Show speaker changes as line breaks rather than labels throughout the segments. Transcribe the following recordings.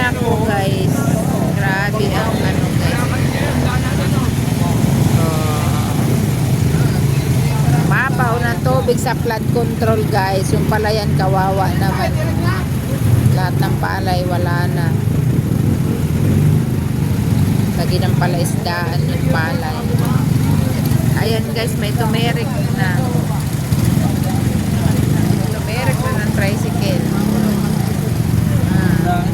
Nako guys. Grabe ang ano guys. Mabaw ng tubig sa flood control guys. Yung palayan kawawa naman. Lahat ng palay wala na. Lagi ng palaisdaan yung palay. Ayan guys, may tumerik na. Tumerik na ng tricycle.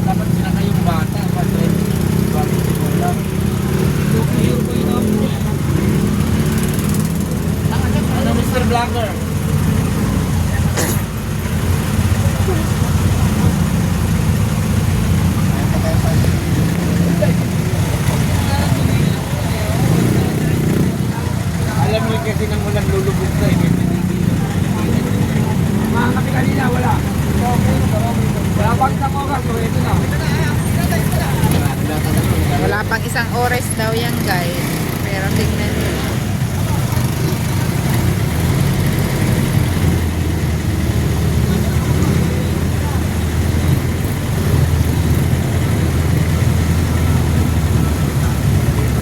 Dapat sila kayong bata. Ano Mr. Vlogger? Alam niyo kasi nang walang lulubog na mga kami kanina wala. Wala pang isang oras. So ito na.
Wala pang isang oras daw yan guys. Pero tingnan nyo.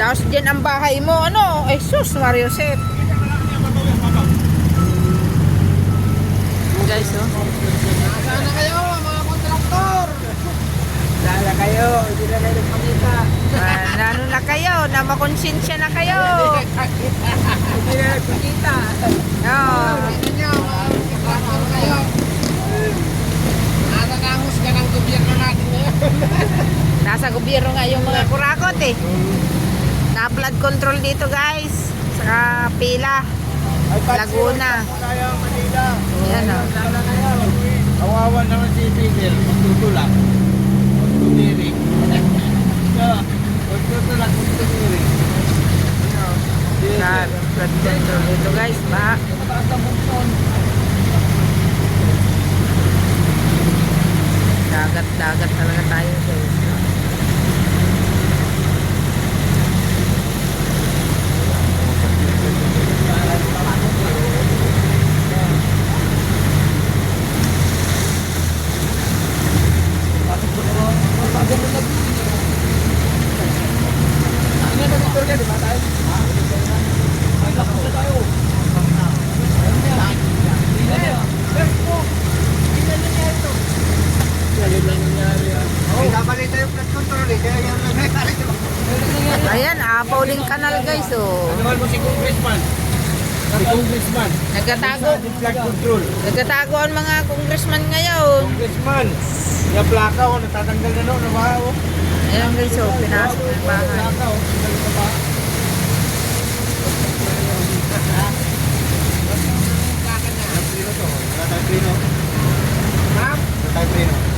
Tapos dyan ang bahay mo, ano? Ay sus, Mario Seth. Guys, oh.
Sana kayo mga kontraktor. Sana kayo. Hindi na kayo nagpakita.
Ano na kayo? Na makonsensya na kayo.
Hindi na nagpakita.
Oh.
Tingnan nyo, mga kontraktor kayo. Nakakangos ka ng gobyerno natin ngayon.
Nasa gobyerno nga yung mga kurakot eh. Na flood control dito guys. Sa pila. Laguna.
Manila.
Yan o.
Sana kayo. Kawawa naman si Peter. Magtutulak. Magtumiring. Magtutulak. Magtumiring.
Sa flood control dito guys. Baha. Dagat talaga tayo guys. Ayan, Apauling Canal guys oh.
Ano mo si Congressman? Si Congressman.
Nagtatago.
Flood control.
Nagtatago ang mga congressman ngayon.
Congressman. Yung plaka o, natatanggal na noon. Nabaha o.
Ayan guys oh, pinasok ng bahay.
Plaka o, tanggal na ba? Plaka na. Prino to. Prino. Ha? Prino.